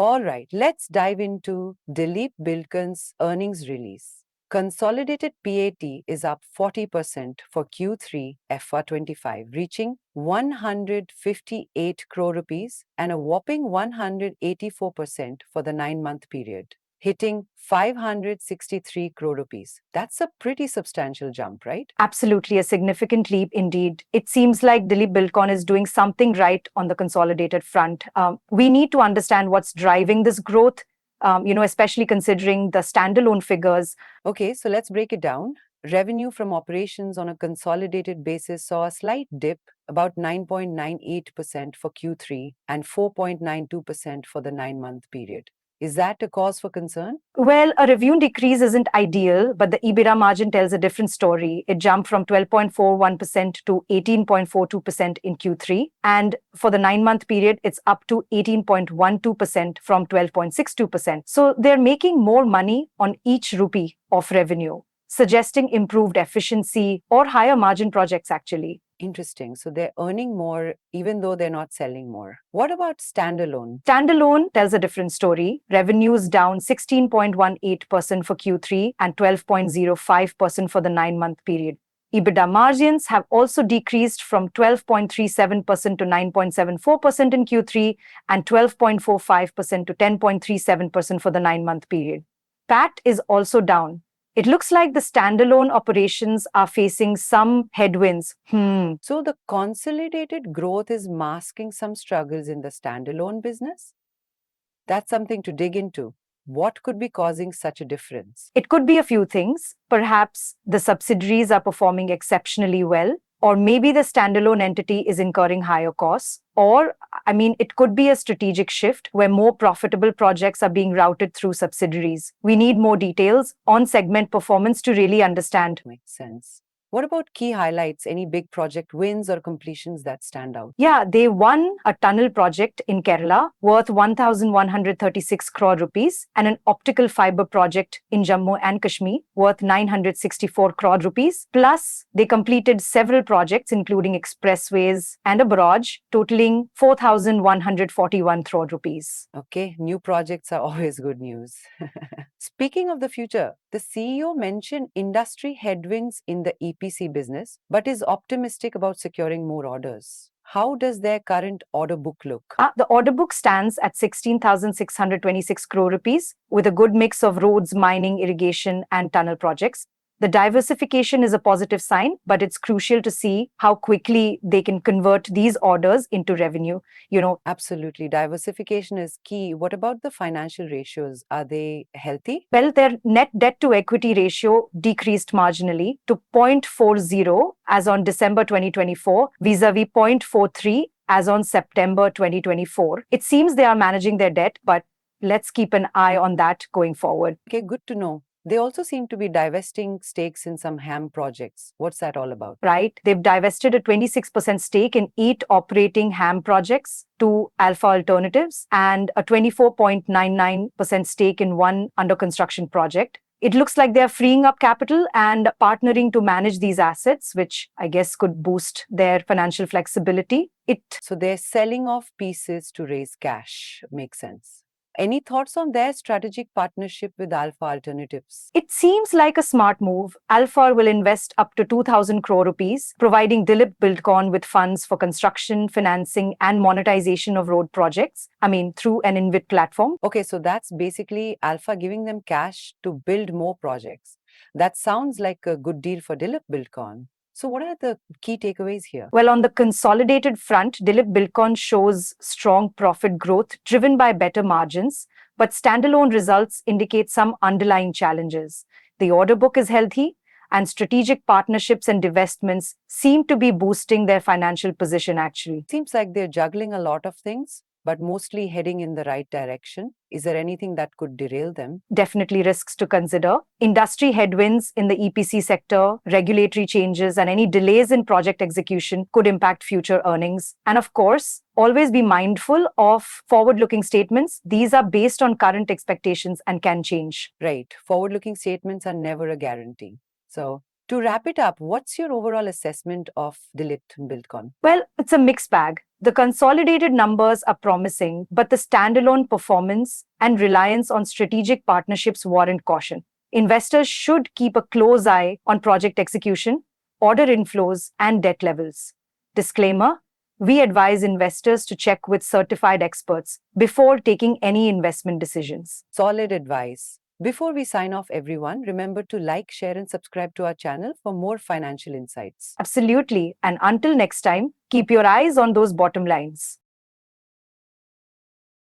All right, let's dive into Dilip Buildcon's earnings release. Consolidated PAT is up 40% for Q3 FY25, reaching 158 crore rupees and a whopping 184% for the 9-month period, hitting 563 crore rupees. That's a pretty substantial jump, right? Absolutely a significant leap indeed. It seems like Dilip Buildcon is doing something right on the consolidated front. We need to understand what's driving this growth, especially considering the standalone figures. Okay, so let's break it down. Revenue from operations on a consolidated basis saw a slight dip, about 9.98% for Q3 and 4.92% for the 9-month period. Is that a cause for concern? Well, a revenue decrease isn't ideal, but the EBITDA margin tells a different story. It jumped from 12.41% to 18.42% in Q3. And for the 9-month period, it's up to 18.12% from 12.62%. So they're making more money on each rupee of revenue, suggesting improved efficiency or higher margin projects, actually. Interesting. So they're earning more even though they're not selling more. What about standalone? Standalone tells a different story. Revenues down 16.18% for Q3 and 12.05% for the 9-month period. EBITDA margins have also decreased from 12.37% to 9.74% in Q3 and 12.45% to 10.37% for the 9-month period. PAT is also down. It looks like the standalone operations are facing some headwinds. So the consolidated growth is masking some struggles in the standalone business? That's something to dig into. What could be causing such a difference? It could be a few things. Perhaps the subsidiaries are performing exceptionally well, or maybe the standalone entity is incurring higher costs. Or, it could be a strategic shift where more profitable projects are being routed through subsidiaries. We need more details on segment performance to really understand. Makes sense. What about key highlights? Any big project wins or completions that stand out? Yeah, they won a tunnel project in Kerala worth 1,136 crore rupees and an optical fiber project in Jammu and Kashmir worth 964 crore rupees. Plus, they completed several projects including expressways and a barrage totaling 4,141 crore rupees. Okay, new projects are always good news. Speaking of the future, the CEO mentioned industry headwinds in the EPC business, but is optimistic about securing more orders. How does their current order book look? The order book stands at 16,626 crore rupees with a good mix of roads, mining, irrigation, and tunnel projects. The diversification is a positive sign, but it's crucial to see how quickly they can convert these orders into revenue. Absolutely. Diversification is key. What about the financial ratios? Are they healthy? Well, their net debt to equity ratio decreased marginally to 0.40 as on December 2024, vis-a-vis 0.43 as on September 2024. It seems they are managing their debt, but let's keep an eye on that going forward. Okay, good to know. They also seem to be divesting stakes in some HAM projects. What's that all about? Right. They've divested a 26% stake in 8 operating HAM projects to Alpha Alternatives and a 24.99% stake in one under construction project. It looks like they're freeing up capital and partnering to manage these assets, which I guess could boost their financial flexibility. So they're selling off pieces to raise cash. Makes sense. Any thoughts on their strategic partnership with Alpha Alternatives? It seems like a smart move. Alpha will invest up to 2,000 crore rupees, providing Dilip Buildcon with funds for construction, financing, and monetization of road projects. Through an InvIT platform. Okay, so that's basically Alpha giving them cash to build more projects. That sounds like a good deal for Dilip Buildcon. So what are the key takeaways here? Well, on the consolidated front, Dilip Buildcon shows strong profit growth driven by better margins, but standalone results indicate some underlying challenges. The order book is healthy, and strategic partnerships and divestments seem to be boosting their financial position, actually. Seems like they're juggling a lot of things, but mostly heading in the right direction. Is there anything that could derail them? Definitely risks to consider. Industry headwinds in the EPC sector, regulatory changes, and any delays in project execution could impact future earnings. And of course, always be mindful of forward-looking statements. These are based on current expectations and can change. Right. Forward-looking statements are never a guarantee. So To wrap it up, what's your overall assessment of Dilip Buildcon? Well, it's a mixed bag. The consolidated numbers are promising, but the standalone performance and reliance on strategic partnerships warrant caution. Investors should keep a close eye on project execution, order inflows, and debt levels. Disclaimer: we advise investors to check with certified experts before taking any investment decisions. Solid advice. Before we sign off, everyone, remember to like, share, and subscribe to our channel for more financial insights. Absolutely. And until next time, keep your eyes on those bottom lines.